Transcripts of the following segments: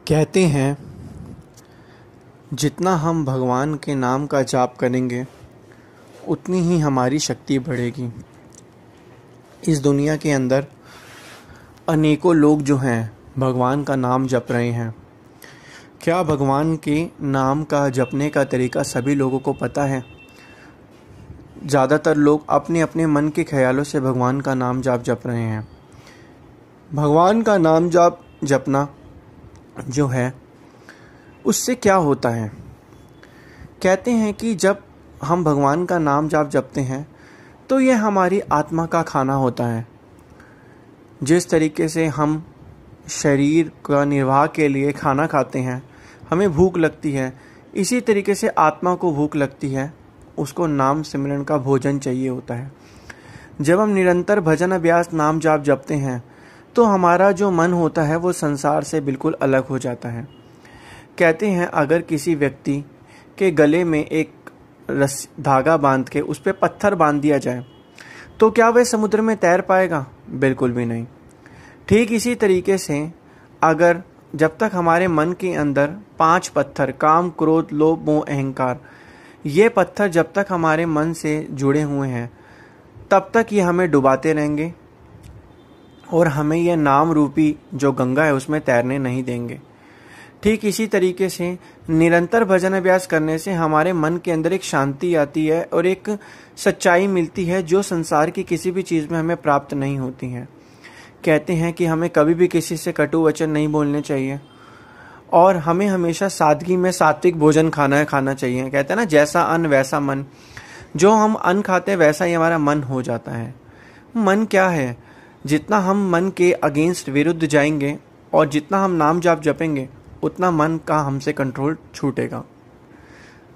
कहते हैं जितना हम भगवान के नाम का जाप करेंगे उतनी ही हमारी शक्ति बढ़ेगी। इस दुनिया के अंदर अनेकों लोग जो हैं भगवान का नाम जप रहे हैं। क्या भगवान के नाम का जपने का तरीका सभी लोगों को पता है? ज़्यादातर लोग अपने अपने मन के ख्यालों से भगवान का नाम जाप जप रहे हैं। भगवान का नाम जाप जपना जो है उससे क्या होता है? कहते हैं कि जब हम भगवान का नाम जाप जपते हैं तो यह हमारी आत्मा का खाना होता है। जिस तरीके से हम शरीर का निर्वाह के लिए खाना खाते हैं, हमें भूख लगती है, इसी तरीके से आत्मा को भूख लगती है, उसको नाम सिमरन का भोजन चाहिए होता है। जब हम निरंतर भजन अभ्यास नाम जाप जपते हैं तो हमारा जो मन होता है वो संसार से बिल्कुल अलग हो जाता है। कहते हैं अगर किसी व्यक्ति के गले में एक धागा बांध के उस पर पत्थर बांध दिया जाए तो क्या वह समुद्र में तैर पाएगा? बिल्कुल भी नहीं। ठीक इसी तरीके से अगर जब तक हमारे मन के अंदर 5 पत्थर काम, क्रोध, लोभ, मोह, अहंकार, ये पत्थर जब तक हमारे मन से जुड़े हुए हैं तब तक ये हमें डुबाते रहेंगे और हमें यह नाम रूपी जो गंगा है उसमें तैरने नहीं देंगे। ठीक इसी तरीके से निरंतर भजन अभ्यास करने से हमारे मन के अंदर एक शांति आती है और एक सच्चाई मिलती है जो संसार की किसी भी चीज़ में हमें प्राप्त नहीं होती है। कहते हैं कि हमें कभी भी किसी से कटु वचन नहीं बोलने चाहिए और हमें हमेशा सादगी में सात्विक भोजन खाना चाहिए। कहते हैं ना, जैसा अन्न वैसा मन। जो हम अन्न खाते हैं वैसा ही हमारा मन हो जाता है। मन क्या है? जितना हम मन के अगेंस्ट विरुद्ध जाएंगे और जितना हम नाम जाप जपेंगे उतना मन का हमसे कंट्रोल छूटेगा।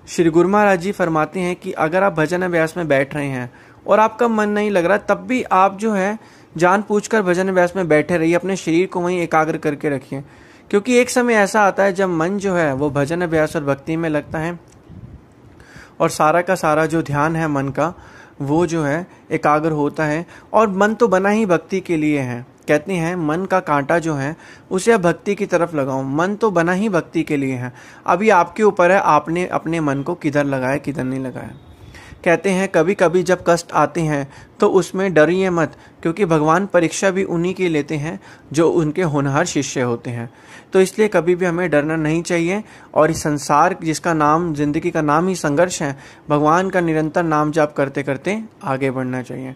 श्री गुरु महाराज जी फरमाते हैं कि अगर आप भजन अभ्यास में बैठ रहे हैं और आपका मन नहीं लग रहा तब भी आप जो है जानबूझकर भजन अभ्यास में बैठे रहिए, अपने शरीर को वहीं एकाग्र करके रखिए। क्योंकि एक समय ऐसा आता है जब मन जो है वो भजन अभ्यास और भक्ति में लगता है और सारा का सारा जो ध्यान है मन का वो जो है एकाग्र होता है। और मन तो बना ही भक्ति के लिए है। कहते हैं मन का कांटा जो है उसे आप भक्ति की तरफ लगाओ। मन तो बना ही भक्ति के लिए है। अभी आपके ऊपर है आपने अपने मन को किधर लगाया किधर नहीं लगाया। कहते हैं कभी कभी जब कष्ट आते हैं तो उसमें डरिए मत, क्योंकि भगवान परीक्षा भी उन्हीं की लेते हैं जो उनके होनहार शिष्य होते हैं। तो इसलिए कभी भी हमें डरना नहीं चाहिए। और इस संसार जिसका नाम, जिंदगी का नाम ही संघर्ष है, भगवान का निरंतर नाम जाप करते करते आगे बढ़ना चाहिए।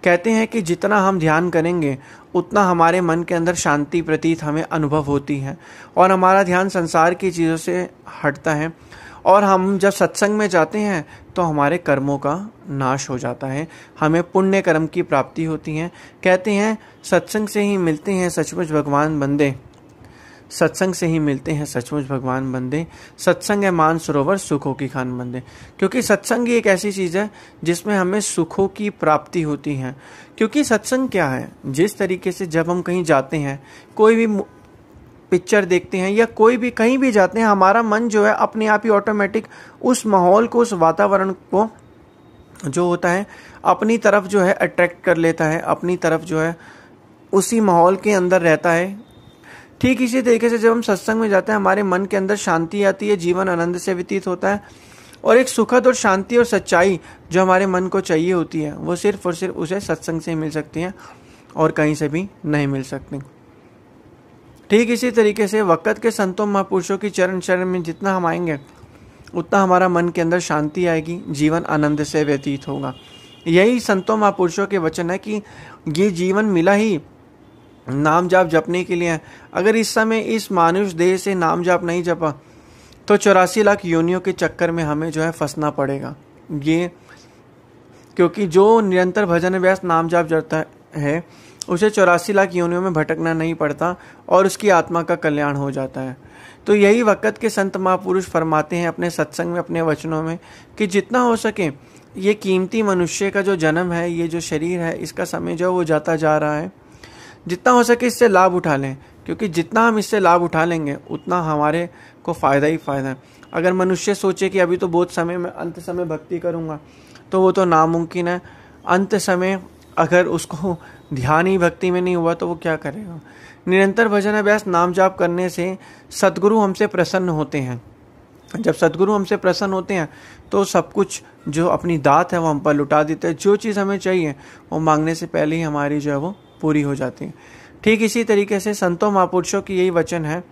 कहते हैं कि जितना हम ध्यान करेंगे उतना हमारे मन के अंदर शांति प्रतीत हमें अनुभव होती है और हमारा ध्यान संसार की चीज़ों से हटता है। और हम जब सत्संग में जाते हैं तो हमारे कर्मों का नाश हो जाता है, हमें पुण्य कर्म की प्राप्ति होती है। कहते हैं सत्संग से ही मिलते हैं सचमुच भगवान बंदे, सत्संग से ही मिलते हैं सचमुच भगवान बंदे, सत्संग है मान सरोवर सुखों की खान बंदे। क्योंकि सत्संग ही एक ऐसी चीज़ है जिसमें हमें सुखों की प्राप्ति होती है। क्योंकि सत्संग क्या है? जिस तरीके से जब हम कहीं जाते हैं, कोई भी पिक्चर देखते हैं या कोई भी कहीं भी जाते हैं, हमारा मन जो है अपने आप ही ऑटोमेटिक उस माहौल को, उस वातावरण को जो होता है अपनी तरफ जो है अट्रैक्ट कर लेता है, अपनी तरफ जो है उसी माहौल के अंदर रहता है। ठीक इसी तरीके से जब हम सत्संग में जाते हैं हमारे मन के अंदर शांति आती है, जीवन आनंद से व्यतीत होता है और एक सुखद और शांति और सच्चाई जो हमारे मन को चाहिए होती है वो सिर्फ और सिर्फ उसे सत्संग से मिल सकती है और कहीं से भी नहीं मिल सकती। ठीक इसी तरीके से वक़्त के संतों महापुरुषों की चरण शरण में जितना हम आएंगे उतना हमारा मन के अंदर शांति आएगी, जीवन आनंद से व्यतीत होगा। यही संतों महापुरुषों के वचन है कि ये जीवन मिला ही नाम जाप जपने के लिए। अगर इस समय इस मानुष देह से नाम जाप नहीं जपा तो 84 लाख योनियों के चक्कर में हमें जो है फंसना पड़ेगा। ये क्योंकि जो निरंतर भजन अभ्यास नाम जाप जपता है उसे 84 लाख योनियों में भटकना नहीं पड़ता और उसकी आत्मा का कल्याण हो जाता है। तो यही वक़्त के संत महापुरुष फरमाते हैं अपने सत्संग में, अपने वचनों में कि जितना हो सके ये कीमती मनुष्य का जो जन्म है, ये जो शरीर है, इसका समय जो वो जाता जा रहा है, जितना हो सके इससे लाभ उठा लें। क्योंकि जितना हम इससे लाभ उठा लेंगे उतना हमारे को फ़ायदा ही फ़ायदा है। अगर मनुष्य सोचे कि अभी तो बहुत समय में अंत समय भक्ति करूँगा तो वो तो नामुमकिन है। अंत समय अगर उसको ध्यान ही भक्ति में नहीं हुआ तो वो क्या करेगा। निरंतर भजन अभ्यास नाम जाप करने से सद्गुरु हमसे प्रसन्न होते हैं। जब सद्गुरु हमसे प्रसन्न होते हैं तो सब कुछ जो अपनी दात है वो हम पर लुटा देते हैं। जो चीज़ हमें चाहिए वो मांगने से पहले ही हमारी जो है वो पूरी हो जाती है। ठीक इसी तरीके से संतों महापुरुषों की यही वचन है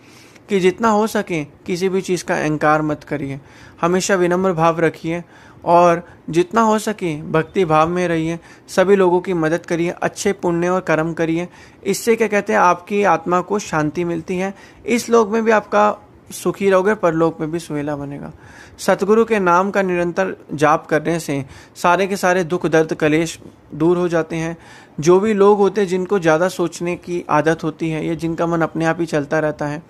कि जितना हो सके किसी भी चीज़ का अहंकार मत करिए, हमेशा विनम्र भाव रखिए और जितना हो सके भक्ति भाव में रहिए, सभी लोगों की मदद करिए, अच्छे पुण्य और कर्म करिए। इससे क्या कहते हैं, आपकी आत्मा को शांति मिलती है। इस लोक में भी आपका सुखी रहोगे, परलोक में भी सुहेला बनेगा। सतगुरु के नाम का निरंतर जाप करने से सारे के सारे दुख दर्द कलेश दूर हो जाते हैं। जो भी लोग होते हैं जिनको ज़्यादा सोचने की आदत होती है या जिनका मन अपने आप ही चलता रहता है,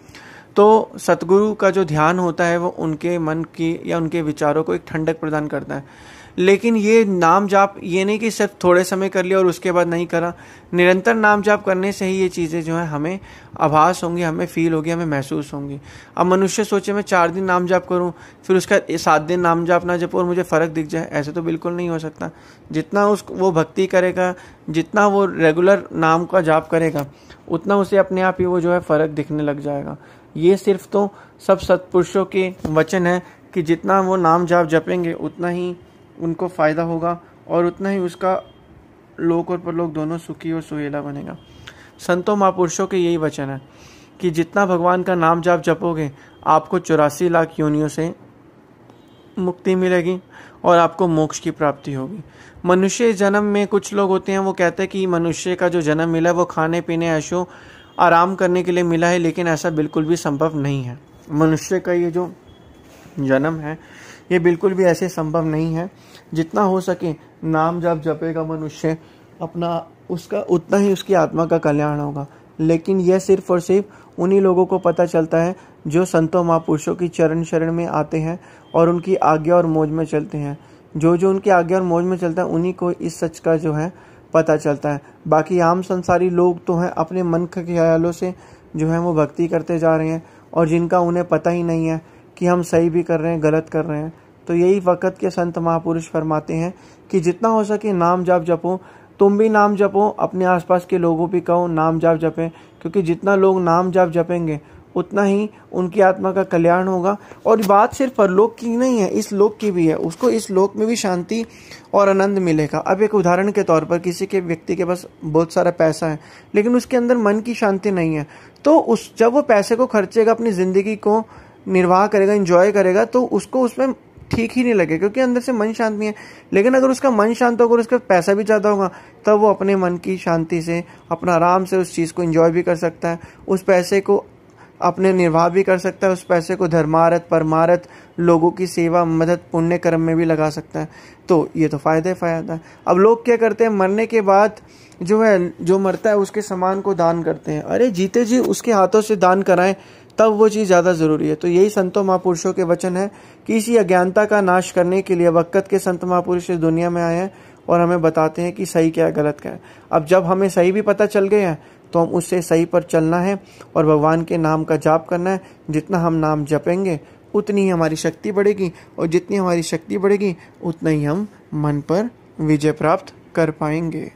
तो सतगुरु का जो ध्यान होता है वो उनके मन की या उनके विचारों को एक ठंडक प्रदान करता है। लेकिन ये नाम जाप ये नहीं कि सिर्फ थोड़े समय कर लिया और उसके बाद नहीं करा। निरंतर नाम जाप करने से ही ये चीज़ें जो है हमें आभास होंगी, हमें फील होगी, हमें महसूस होंगी। अब मनुष्य सोचे मैं 4 दिन नाम जाप करूं फिर उसका 7 दिन नाम जाप ना जपो और मुझे फ़र्क दिख जाए, ऐसे तो बिल्कुल नहीं हो सकता। जितना वो भक्ति करेगा, जितना वो रेगुलर नाम का जाप करेगा, उतना उसे अपने आप ही वो जो है फ़र्क दिखने लग जाएगा। ये सिर्फ तो सब सत्पुरुषों के वचन है कि जितना वो नाम जाप जपेंगे उतना ही उनको फ़ायदा होगा और उतना ही उसका लोक और परलोक दोनों सुखी और सुहेला बनेगा। संतों महापुरुषों के यही वचन है कि जितना भगवान का नाम जाप जपोगे आपको 84 लाख योनियों से मुक्ति मिलेगी और आपको मोक्ष की प्राप्ति होगी। मनुष्य जन्म में कुछ लोग होते हैं वो कहते हैं कि मनुष्य का जो जन्म मिला वो खाने पीने ऐशो आराम करने के लिए मिला है, लेकिन ऐसा बिल्कुल भी संभव नहीं है। मनुष्य का ये जो जन्म है ये बिल्कुल भी ऐसे संभव नहीं है। जितना हो सके नाम जप जपेगा मनुष्य अपना, उसका उतना ही उसकी आत्मा का कल्याण होगा। लेकिन यह सिर्फ और सिर्फ उन्हीं लोगों को पता चलता है जो संतों महापुरुषों की चरण शरण में आते हैं और उनकी आज्ञा और मौज में चलते हैं। जो उनकी आज्ञा और मौज में चलता है उन्हीं को इस सच का जो है पता चलता है। बाकी आम संसारी लोग तो हैं अपने मन के ख्यालों से जो है वो भक्ति करते जा रहे हैं और जिनका उन्हें पता ही नहीं है कि हम सही भी कर रहे हैं गलत कर रहे हैं। तो यही वक़्त के संत महापुरुष फरमाते हैं कि जितना हो सके नाम जाप जपो, तुम भी नाम जपो, अपने आसपास के लोगों भी कहो नाम जाप जपें, क्योंकि जितना लोग नाम जाप जपेंगे उतना ही उनकी आत्मा का कल्याण होगा। और बात सिर्फ परलोक की नहीं है, इस लोक की भी है, उसको इस लोक में भी शांति और आनंद मिलेगा। अब एक उदाहरण के तौर पर किसी के व्यक्ति के पास बहुत सारा पैसा है लेकिन उसके अंदर मन की शांति नहीं है, तो जब वो पैसे को खर्चेगा, अपनी ज़िंदगी को निर्वाह करेगा, इंजॉय करेगा, तो उसको उसमें ठीक ही नहीं लगे क्योंकि अंदर से मन शांत नहीं है। लेकिन अगर उसका मन शांत होगा और उसका पैसा भी ज़्यादा होगा तब वो अपने मन की शांति से अपना आराम से उस चीज़ को एंजॉय भी कर सकता है, उस पैसे को अपने निर्वाह भी कर सकता है, उस पैसे को धर्मार्थ परमार्थ लोगों की सेवा मदद पुण्य कर्म में भी लगा सकता है। तो ये तो फ़ायदा है। अब लोग क्या करते हैं, मरने के बाद जो है जो मरता है उसके सामान को दान करते हैं। अरे जीते जी उसके हाथों से दान कराएं तब वो चीज़ ज़्यादा ज़रूरी है। तो यही संतों महापुरुषों के वचन है कि इसी अज्ञानता का नाश करने के लिए वक़्त के संत महापुरुष इस दुनिया में आए हैं और हमें बताते हैं कि सही क्या है गलत क्या है। अब जब हमें सही भी पता चल गया है तो हम उससे सही पर चलना है और भगवान के नाम का जाप करना है। जितना हम नाम जपेंगे उतनी ही हमारी शक्ति बढ़ेगी और जितनी हमारी शक्ति बढ़ेगी उतना ही हम मन पर विजय प्राप्त कर पाएंगे।